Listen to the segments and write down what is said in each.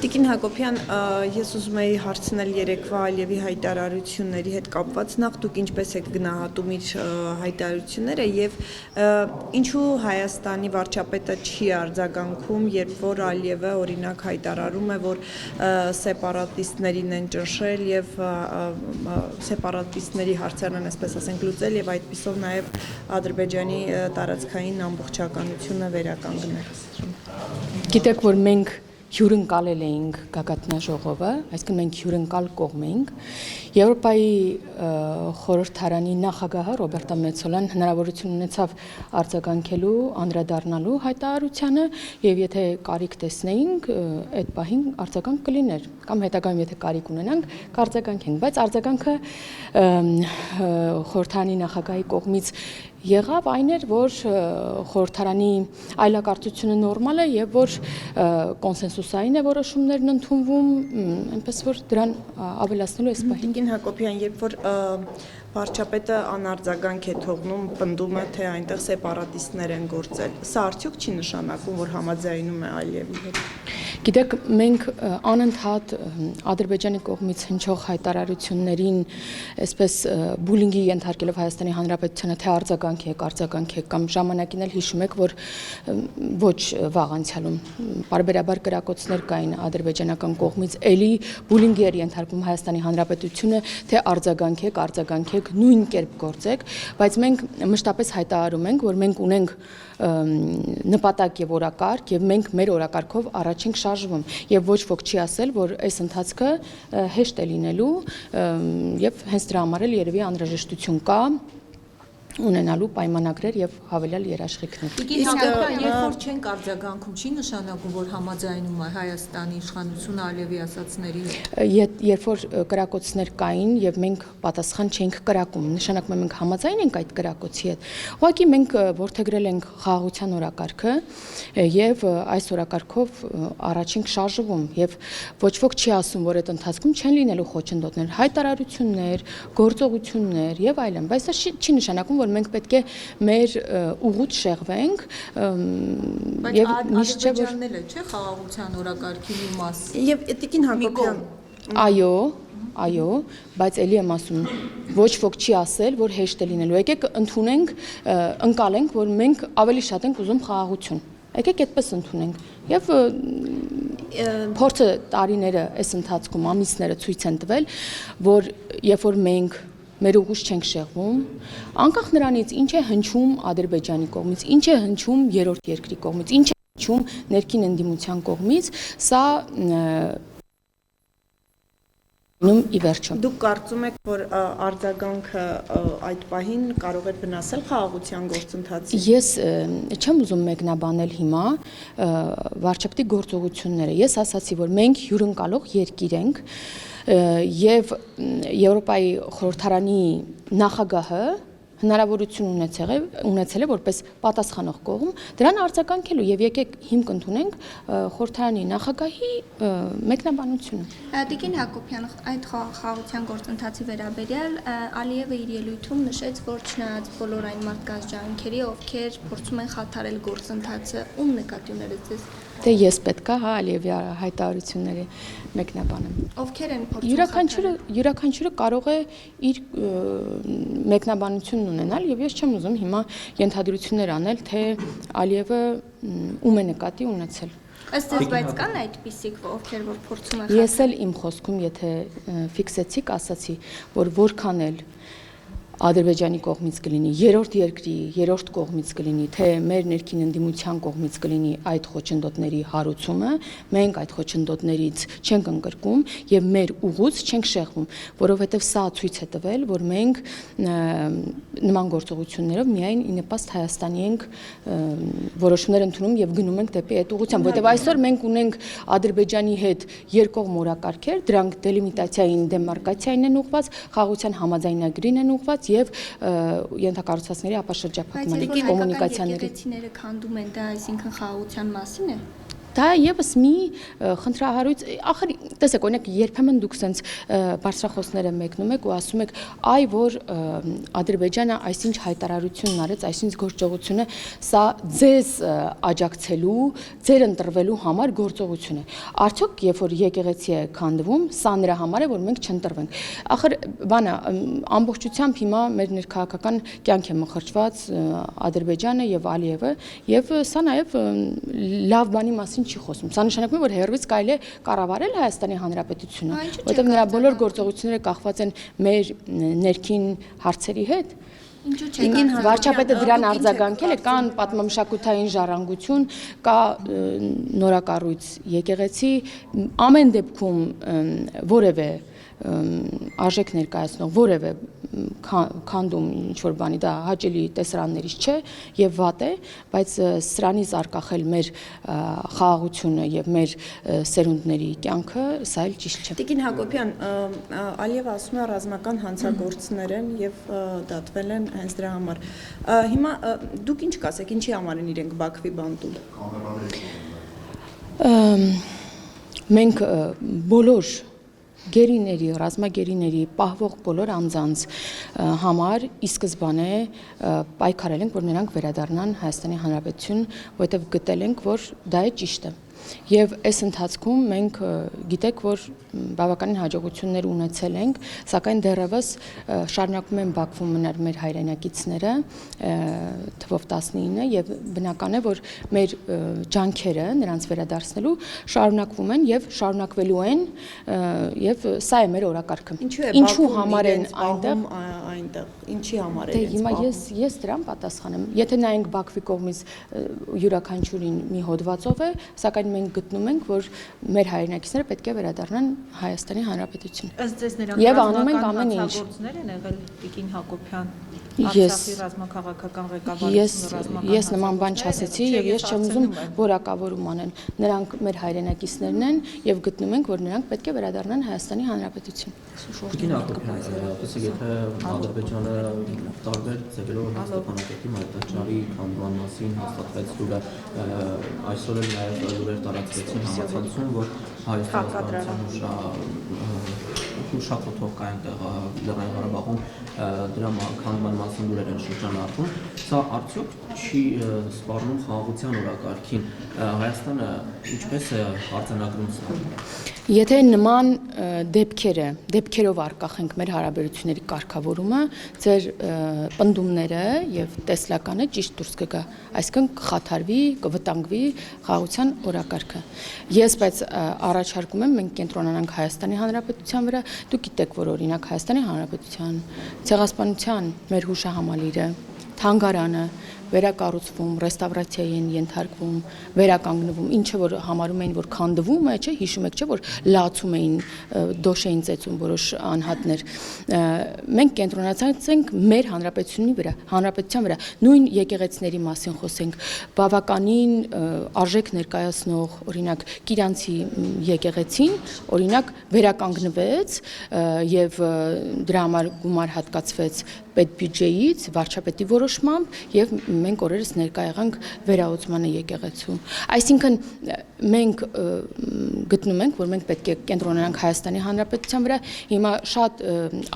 Տիկին Հակոբյան, ես ուզում եի հարցնել երեկվա Ալիևի հայտարարությունների հետ կապված, նախ դուք ինչպես եք գնահատում իր հայտարարությունները եւ ինչու Հայաստանի վարչապետը չի արձագանքում, երբ որ Ալիևը օրինակ հայտարարում է, որ սեպարատիստներին են ճնշել եւ սեպարատիստների հարցերն են, այսպես ասենք, լուծել եւ այդպիսով նաեւ Ադրբեջանի տարածքային ամբողջականությունը վերականգնել։ Գիտեք, որ մենք հյուրընկալել էինք գագաթնաժողովը, այսինքն մենք հյուրընկալ կողմ էինք։ Եվրոպայի խորհրդարանի նախագահը Ռոբերտա Մեցոլան հնարավորություն ունեցավ արձագանքելու, անդրադառնալու հայտարարությանը, եւ եթե կարիք տեսնեինք, այդ պահին արձագանք կլիներ, կամ հետագայում եթե կարիք ունենանք, կարձագանքենք, բայց արձագանքը խորհրդարանի նախագահի կողմից եղավ այն էր, որ խորհրդարանի այլակարգությունը նորմալ է եւ որ կոնսենսուսային է որոշումներն ընդունվում, այնպես որ դրան ավելացնելու այս պահին։ Տիկին Հակոբյան, երբ որ վարչապետը անարձագանք է թողնում, պնդում է, թե այնտեղ սեպարատիստներ են գործել, սա արդյոք չի նշանակում, որ համաձայնում է Ալիևի հետ։ Գիտեք, մենք անընդհատ Ադրբեջանի կողմից հնչող հայտարարություններին, այսպես բուլինգի ենթարկելով Հայաստանի Հանրապետությանը, թե արձագանք եք, կամ ժամանակին էլ հիշում եք, որ ոչ վաղ անցյալում պարբերաբար կրակոցներ կային ադրբեջանական կողմից, էլի բուլինգի էր ենթարկվում Հայաստանի Հանրապետությունը, թե արձագանք եք, նույն կերպ գործեք, բայց մենք մշտապես հայտարարում ենք, որ մենք ունենք նպատակ եւ օրակարգ եւ մենք մեր օրակարգով առաջ ենք շարժվում եւ ոչ ոք չի ասել, որ այս ընթացքը հեշտ է լինելու եւ հենց դրա համար էլ երևի անհրաժեշտություն կա ունենալու պայմանագրեր եւ հավելյալ երաշխիքներ։ Տիկին Հակոբյան, երբ որ չենք արձագանքում, չի նշանակում, որ համաձայնում է Հայաստանի իշխանությունը Ալիևի ասածների հետ։ Երբ որ կրակոցներ կային եւ մենք պատասխան չենք կրակում, նշանակում է մենք համաձայն ենք այդ կրակոցի հետ։ Ուղղակի մենք ворթեգրել ենք խաղաղության օրակարգը եւ այս օրակարգով առաջ ենք շարժվում եւ ոչ ոք չի ասում, որ այդ ընթացքում չեն լինելու խոչընդոտներ, հայտարարություններ, գործողություններ եւ այլն, բայց դա չի նշանակում, որ մենք պետք է մեր ուղուց շեղվենք եւ միշտ չէ որ չէ խաղաղության օրակարգի մի մաս։ Եվ Տիկին Հակոբյան, այո, բայց ելի եմ ասում, ոչ ոք չի ասել, որ հեշտ է լինելու։ Եկեք ընդունենք, ընկալենք, որ մենք ավելի շատ ենք ուզում խաղաղություն։ Եկեք այդպես ընդունենք եւ փորձը տարիները այս ընթացքում ամիսները ցույց են տվել, որ երբ որ մենք մեր ուղուց չենք շեղվում, անկախ նրանից ինչ է հնչում Ադրբեջանի կողմից, ինչ է հնչում երրորդ երկրի կողմից, ինչ է հնչում ներքին ընդդիմության կողմից, սա ի վերջո։ Դուք կարծում եք, որ արձագանքը այդ պահին կարող է վնասել խաղաղության գործընթացին։ Ես չեմ ուզում մեկնաբանել հիմա վարչապետի գործողությունները։ Ես ասացի, որ մենք հյուրընկալող երկիր ենք եւ Եվրոպայի խորհրդարանի նախագահը հնարավորություն ունեցել է որպես պատասխանող կողմ դրան արձագանքելու եւ եկեք հիմք ընդունենք խորհրդարանի նախագահի մեկնաբանությունը։ Տիկին Հակոբյան, այդ խաղաղության գործընթացի վերաբերյալ Ալիևը իր ելույթում նշեց, որ չնայած բոլոր այն մարդկանց ջանքերի, ովքեր փորձում են խաթարել գործընթացը, ում նկատի ունեցեք ձեզ։ Դե ես պետք է Ալիևի հայտարարությունների մեկնաբանեմ։ Ովքեր են փորձում յուրաքանչյուրը կարող է իր մեկնաբանությունն ունենալ եւ ես չեմ ուզում հիմա ենթադրություններ անել, թե Ալիևը ում է նկատի ունեցել։ Ըստ էս, բայց կան այդպիսիք, ովքեր որ փորձում են։ Ես էլ իմ խոսքում, եթե ֆիքսեցիք, ասացի, որ որքան էլ Ադրբեջանի կողմից կլինի, երրորդ երկրի, երրորդ կողմից կլինի, թե մեր ներքին ընդդիմության կողմից կլինի այդ խոչընդոտների հարուցումը, մենք այդ խոչընդոտներից չենք ընկրկում եւ մեր ուղուց չենք շեղվում, որովհետեւ սա ցույց է տվել, որ մենք նման գործողություններով միայն ի նպաստ Հայաստանի ենք որոշումներ ընդունում եւ գնում ենք դեպի այդ ուղղությամբ, որովհետեւ այսօր մենք ունենք Ադրբեջանի հետ երկկողմ օրակարգեր, դրանք դելիմիտացիային, դեմարկացիային են ուղղված, խաղաղության համաձայնագրին են ուղղված եւ ենթակառուցվածքների ապաշրջափակման կոմունիկացիաների։ Եկեղեցիները քանդում են դա, այսինքն խաղաղության մասին է։ Դա եւս մի խնդրահարույց, ախր տեսեք, օրինակ երբեմն դուք sense բարձրախոսները մեկնում եք ու ասում եք, այ որ Ադրբեջանը այսինչ հայտարարությունն արեց, այսինչ գործողություն է, սա ձեզ աջակցելու, ձեր ընտրվելու համար գործողություն է։ Արդյոք երբ որ եկեղեցի է քանդվում, սա նրա համար է, որ մենք չընտրվենք։ Ախր բանը ամբողջությամբ հիմա մեր ներքաղաքական կյանք է մխրճված Ադրբեջանը եւ Ալիևը եւ սա նաեւ լավ բանի մասին չի խոսում։ Սա նշանակում է, որ հերվից կարելի է կառավարել Հայաստանի Հանրապետությունը, որովհետև նրա բոլոր գործողությունները կախված են մեր ներքին հարցերի հետ։ Վարչապետը դրան արձագանքել է, կան պատմամշակութային ժառանգություն, կա նորակառույց եկեղեցի, ամեն դեպքում որևէ արժեք ներկայացնող որևէ քանդում ինչ-որ բանի դա հաճելի տեսարաններից չէ եւ վատ է, բայց սրանից արկախել մեր խաղաղությունը եւ մեր սերունդների կյանքը սա էլ ճիշտ չէ։ Տիկին Հակոբյան, Ալիևը ասում է ռազմական հանցագործներ են եւ դատվել են հենց դրա համար։ Հիմա դուք ինչ կասեք, ինչի համար են իրենք Բաքվի բանտում։ Մենք բոլոր գերիների, ռազմագերիների պահվող բոլոր անձանց համար ի սկզբանե պայքարել ենք, որ նրանք վերադառնան Հայաստանի Հանրապետություն, որովհետև գտել ենք, որ դա է ճիշտը։ Եվ այս ընթացքում մենք գիտեք, որ բավականին հաջողություններ ունեցել ենք, սակայն դեռևս շարունակում են Բաքվում մնալ մեր հայրենակիցները թվով 19 եւ բնական է, որ մեր ջանքերը նրանց վերադարձնելու շարունակվում են եւ շարունակվելու են եւ սա է մեր օրակարգը։ Ինչու համար են այնտեղ, ինչի համար են։ Դե հիմա ես դրան պատասխանեմ։ Եթե նայենք Բաքվի կողմից յուրաքանչյուրին մի հոդվածով է, սակայն մենք գտնում ենք, որ մեր հայրենակիցները պետք է վերադառնան Հայաստանի Հանրապետություն։ Ըստ ձեզ նրանք եւ անում ենք ամեն ինչ։ Գործներ են եղել Տիկին Հակոբյան, Ես Արցախի ռազմաքաղաքական ղեկավարությունը ես նման բան չասեցի եւ ես չեմ ուզում որակավորում անեն։ Նրանք մեր հայրենակիցներն են եւ գտնում ենք, որ նրանք պետք է վերադառնան Հայաստանի Հանրապետություն։ Տիկին Հակոբյան, ասեք, եթե Ադրբեջանը տարբեր ձևերով Ստեփանակերտի մայրտաճարի քանդման մասին հաստատվեց լուրը, այսօր էլ նաեւ լուրեր տարածվեցին համացանցում, որ հուշախոթով կա այնտեղ Լեռնային Ղարաբաղում դրա քանդման մասին լուրեր են շրջանառվում, սա արդյոք չի սպառնում խաղաղության օրակարգին, Հայաստանը ինչպես է արձանագրում սա։ Եթե նման դեպքերով արկախենք մեր հարաբերությունների կարգավորումը, ձեր պնդումները եւ տեսլականը ճիշտ դուրս կգա, այսինքն կխաթարվի, կվտանգվի խաղաղության օրակարգը։ Ես բայց առաջարկում եմ մենք կենտրոնանանք Հայաստանի Հանրապետության վրա, դուք գիտեք, որ օրինակ Հայաստանի Հանրապետության ցեղասպանության մեր հուշահամալիրը, թանգարանը վերակառուցվում, ռեստավրացիայի են ենթարկվում, վերականգնվում, ինչը որ համարում էին, որ քանդվում է, չէ, հիշում եք, չէ, որ լացում էին, դոշ էին ծեծում որոշ անհատներ։ Մենք կենտրոնացած ենք մեր հանրապետության վրա, նույն եկեղեցիների մասին խոսենք, բավականին արժեք ներկայացնող, օրինակ, Կիրանցի եկեղեցին, օրինակ, վերականգնվեց եւ դրա համար գումար հատկացվեց պետբյուջեից, վարչապետի որոշմամբ եւ մենք օրերս ներկա եղանք վերահսկողությանը եկեղեցու։ Այսինքն մենք գտնում ենք, որ մենք պետք է կենտրոնանանք Հայաստանի Հանրապետության վրա։ Հիմա շատ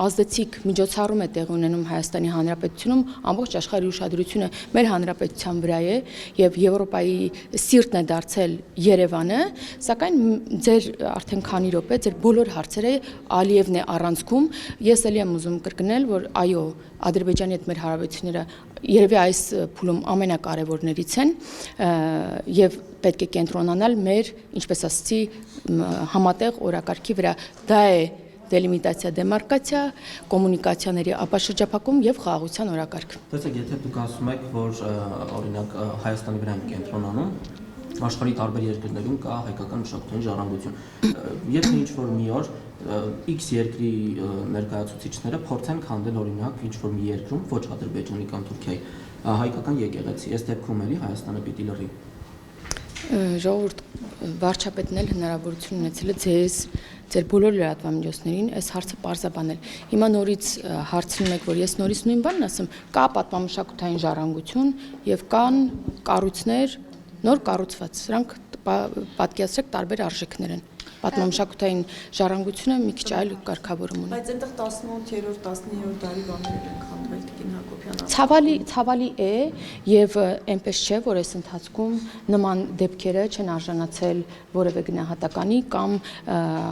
ազդեցիկ միջոցառում է տեղի ունենում Հայաստանի Հանրապետությունում, ամբողջ աշխարհի ուշադրությունը մեր հանրապետության վրա է եւ Եվրոպայի սիրտն է դարձել Երևանը, սակայն ձեր արդեն քանի րոպե ձեր բոլոր հարցերը Ալիևն է առանցքում։ Ես ելի եմ ուզում կրկնել, որ այո, Ադրբեջանի հետ մեր հարաբերությունները երևի այս փուլում ամենակարևորներից են եւ պետք է կենտրոնանալ մեր, ինչպես ասացի, համատեղ օրակարգի վրա։ Դա է դելիմիտացիա, դեմարկացիա, կոմունիկացիաների ապաշրջափակում եւ խաղաղության օրակարգ։ Տեսեք, եթե դուք ասում եք, որ օրինակ Հայաստանի վրա են կենտրոնանում, աշխարհի տարբեր երկրներում կա հայկական մշակութային ժառանգություն։ Եթե ինչ-որ մի օր X երկրի ներկայացուցիչները փորձեն քանդել օրինակ ինչ-որ մի երկրում, ոչ Ադրբեջանի կամ Թուրքիայի, հայկական եկեղեցի, այս դեպքում էլի Հայաստանը պիտի լռի։ Ժողովուրդ, վարչապետն էլ հնարավորություն ունեցել է ձեր բոլոր լրատվամիջոցներին այս հարցը պարզաբանել։ Հիմա նորից հարցնում եք, որ ես նորից նույն բանն ասեմ, կա պատմամշակութային ժառանգություն եւ կան կառույցներ նոր կառուցված, սրանք պատկերացրեք տարբեր արժեքներ են։ Պատմամշակութային ժառանգությունը մի քիչ այլ կարգավորում ունի։ Բայց այնտեղ 18-րդ, 19-րդ դարի բաներ են քանդվել Տիկին Հակոբյան։ Ցավալի է եւ այնպես չէ, որ այս ընթացքում նման դեպքերը չեն արժանացել որևէ գնահատականի կամ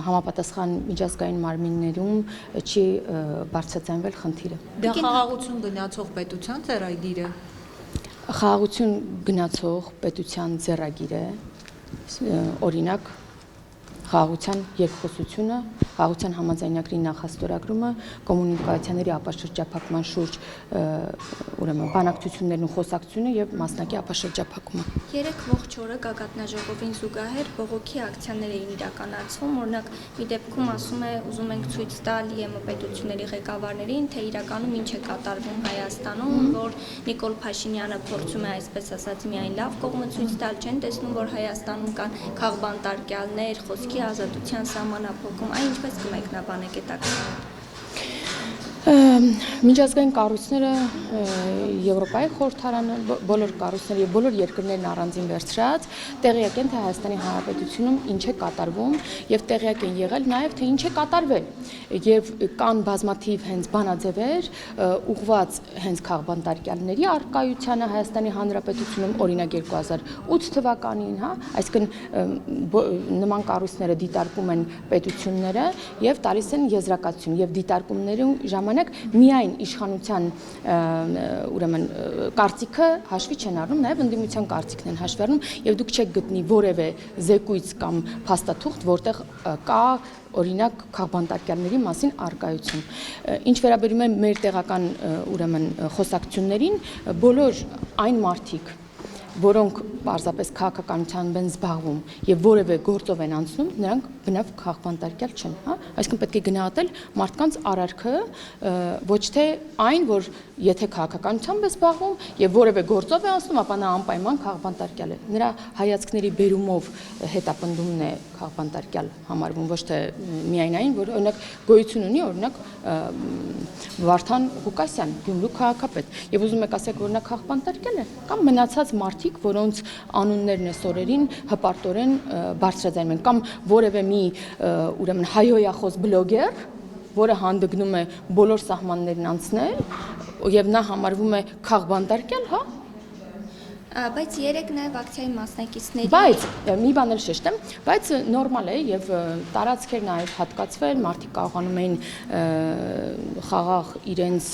համապատասխան միջազգային մարմիններում չի բարձրացանվել խնդիրը։ Դա խաղաղություն գնացող պետության ծերագիր է։ Խաղաղություն գնացող պետության ձեռագիր է, օրինակ խաղաղության երկխոսությունը, խաղաղության համաձայնագրի նախաստորագրումը, կոմունիկացիաների ապաշրջափակման շուրջ ուրեմն բանակցություններն ու խոսակցությունը եւ մասնակի ապաշրջափակումը։ 3 ողջ օրը գագաթնաժողովին զուգահեռ բողոքի ակցիաներ էին իրականացվում, օրինակ մի դեպքում ասում է ուզում ենք ցույց տալ ԵՄ պետությունների ղեկավարներին, թե իրականում ինչ է կատարվում Հայաստանում, որ Նիկոլ Փաշինյանը փորձում է այսպես ասած միայն լավ կողմը ցույց տալ, չեն տեսնում, որ Հայաստանում կան քաղբանտարկյալներ, խոսքի ազատության սահմանափակում, այն ինչպես կմեկնաբանեք այդ ակցիան։ Միջազգային կառույցները, Եվրոպայի խորհրդարանը, բոլոր կառույցները եւ բոլոր երկրներն առանձին վերցրած տեղյակ են, թե Հայաստանի Հանրապետությունում ինչ է կատարվում եւ տեղյակ են եղել նաեւ թե ինչ է կատարվել եւ կան բազմաթիվ հենց բանաձևեր ուղղված հենց քաղբանտարկյալների արկայությանը Հայաստանի Հանրապետությունում, օրինակ 2008 թվականին, հա, այսինքն նման կառույցները դիտարկում են պետությունները եւ տալիս են եզրակացություն եւ դիտարկումներում միայն իշխանության ուրեմն կարծիքը հաշվի չեն առնում, նաև ընդդիմության կարծիքն են հաշվի առնում եւ դուք չեք գտնի որևէ զեկույց կամ փաստաթուղթ, որտեղ կա օրինակ քաղբանտարկյալների մասին արկայություն։ Ինչ վերաբերում է մեր տեղական ուրեմն խոսակցություններին, բոլոր այն մարդիկ, որոնք պարզապես քաղաքականությամբ են զբաղվում եւ որևէ գործով են անցնում, նրանք բնավ քաղբանտարկյալ չեն, հա? Այսինքն պետք է գնահատել մարդկանց արարքը, ոչ թե այն, որ եթե քաղաքականությամբ է զբաղվում եւ որևէ գործով է անցնում, ապա նա անպայման քաղբանտարկյալ է։ Նրա հայացքների բերումով հետապնդումն է քաղբանտարկյալ համարվում, ոչ թե միայն այն, որ օրինակ գոյություն ունի, օրինակ Վարդան Ղուկասյան, Գյումրու քաղաքապետ, եւ ուզում եք ասեք, որ նա քաղբանտարկյալ է, կամ մնացած մարդիկ, որոնց անուններն այս օրերին հպարտորեն բարձրաձայնում են, կամ որևէ մի ուրեմն հայոյախոս բլոգեր, որը հանդգնում է բոլոր սահմաններն անցնել եւ նա համարվում է քաղբանտարկյալ, հա? Բայց 3 նաև ակցիայի մասնակիցների Բայց մի բան էլ շեշտեմ, բայց նորմալ է եւ տարածքեր նաև հատկացվել, մարդիկ կարողանում էին խաղաղ իրենց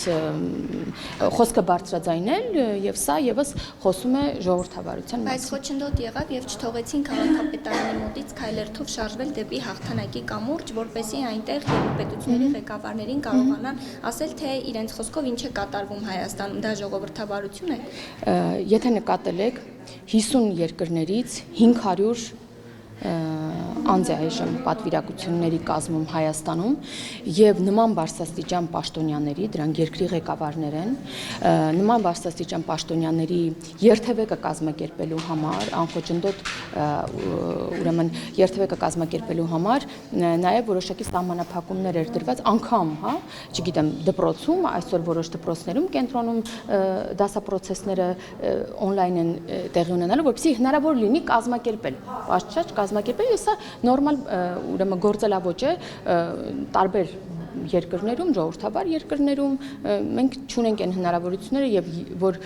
խոսքը բարձրաձայնել եւ սա եւս խոսում է ժողովրդավարության Բայց խոչընդոտ եղավ եւ չթողեցին քաղաքապետարանի մոտից քայլերթով շարժվել դեպի հաղթանակի կամուրջ, որպեսզի այնտեղ պետությունների ղեկավարներին կարողանան ասել, թե իրենց խոսքով ինչ է կատարվում Հայաստանում, դա ժողովրդավարություն է։ Եթե նկատել եք 50 երկրներից 500 անձ է այժմ պատվիրակությունների կազմում Հայաստանում եւ նման բարձրաստիճան պաշտոնյաների, դրանք երկրի ղեկավարներ են, նման բարձրաստիճան պաշտոնյաների երթևեկը կազմակերպելու համար, անխոչնդոտ ուրեմն երթևեկը կազմակերպելու համար նաեւ որոշակի սահմանափակումներ էր դրված անգամ, հա, չգիտեմ, դպրոցում, այսօր որոշ դպրոցներում կենտրոնում դասապրոցեսները on-line են տեղի ունենալու, որպեսզի հնարավոր լինի կազմակերպել, պատշաճ կազմակերպել, եւ սա նորմալ ուրեմն գործելավոճ է տարբեր երկրներում, ժողովրդավար երկրներում մենք չունենք այն հնարավորությունները եւ որ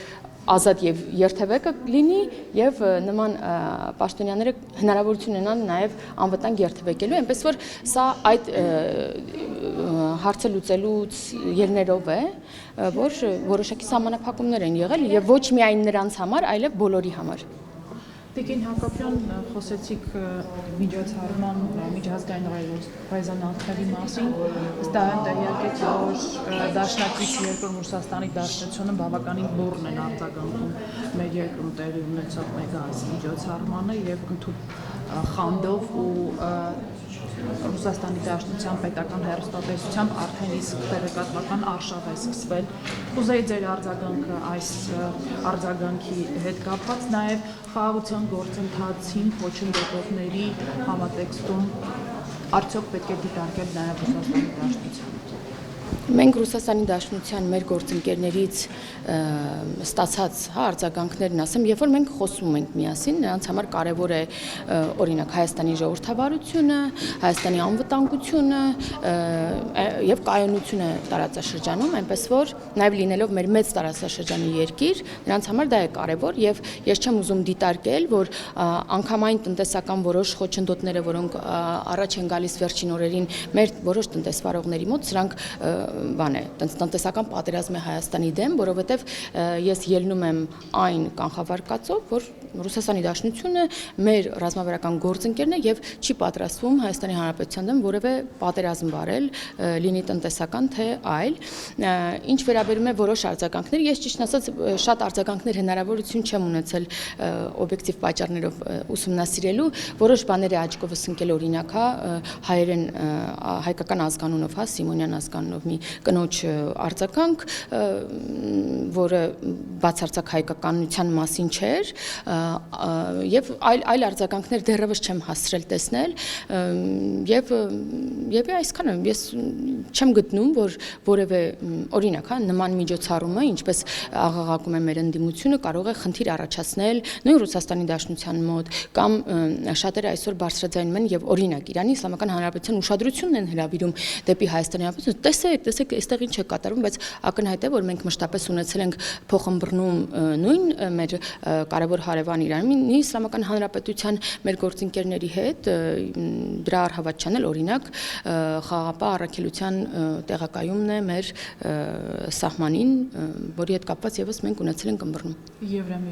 ազատ եւ երթևեկը լինի եւ նման պաշտոնյաները հնարավորություն ունենան նաեւ անվտանգ երթևեկելու, այնպես որ սա այդ հարցը լուծելուց ելներով է, որ որոշակի սահմանափակումներ են եղել եւ ոչ միայն նրանց համար, այլև բոլորի համար։ Տիկին Հակոբյան, խոսեցիք միջոցառման միջազգային ռեզոնանսների մասին, ստահեն տեղյակ եք, որ դաշնակից երկրում Ռուսաստանի Դաշնությունը բավականին բուռն են արձագանքում մեր երկրում տեղի ունեցող մեկ այս միջոցառմանը եւ ընդհանուր խանդով ու Ռուսաստանի Դաշնության պետական հեռուստատեսությամբ արդեն իսկ տեղեկատվական արշավ է սկսվել։ Կուզեի ձեր արձագանքը այս արձագանքի հետ կապված, նաև խաղաղության գործընթացին խոչընդոտողների համատեքստում արդյոք պետք է դիտարկել նաև Ռուսաստանի Դաշնությունը։ Մենք Ռուսաստանի Դաշնության մեր գործընկերներից ստացած արձագանքներն ասեմ, երբ որ մենք խոսում ենք միասին, նրանց համար կարևոր է օրինակ Հայաստանի ժողովրդավարությունը, Հայաստանի անվտանգությունը եւ կայունությունը տարածաշրջանում, այնպես որ նաեւ լինելով մեր մեծ տարածաշրջանի երկիր, նրանց համար դա է կարևոր եւ ես չեմ ուզում դիտարկել, որ անգամային տնտեսական որոշ խոչընդոտները, որոնք առաջ են գալիս վերջին օրերին մեր որոշ տնտեսվարողների մոտ, սրանք բան է, տնտեսական պատերազմ է Հայաստանի դեմ, որովհետև ես ելնում եմ այն կանխավարկածով, որ Ռուսաստանի Դաշնությունը մեր ռազմավարական գործընկերն է եւ չի պատրաստվում Հայաստանի Հանրապետության դեմ որևէ պատերազմ վարել, լինի տնտեսական թե այլ։ Ինչ վերաբերում է որոշ արձագանքներ, ես ճիշտ ասած շատ արձագանքներ հնարավորություն չեմ ունեցել օբյեկտիվ պատճառներով ուսումնասիրելու, որոշ բաներ է աչքովս ընկել օրինակ, հայերեն հայկական ազգանունով, Սիմոնյան ազգանունով մի կնոջ արձագանք, որը բացարձակ հայկականության մասին չէր, եւ այլ արձագանքներ դեռևս չեմ հասցրել տեսնել, եւ այսքանը ես չեմ գտնում, որ որևէ օրինակ, նման միջոցառումը, ինչպես աղաղակում է մեր ընդդիմությունը, կարող է խնդիր առաջացնել նույն Ռուսաստանի Դաշնության մոտ, կամ շատերը այսօր բարձրաձայնում են եւ օրինակ Իրանի Իսլամական Հանրապետության ուշադրությունն են հրավիրում դեպի Հայաստանի Հանրապետություն, տեսեք, այստեղ ինչ է կատարվում, բայց ակնհայտ է, որ մենք մշտապես ունեցել ենք փոխըմբռնում նույն մեր կարևոր հարևան Իրանի Իսլամական Հանրապետության մեր գործընկերների հետ, դրա առհավատ չանել, օրինակ խաղաղապահ առաքելության տեղակայումն է մեր սահմանին, որի հետ կապված եւս մենք ունեցել ենք ըմբռնում։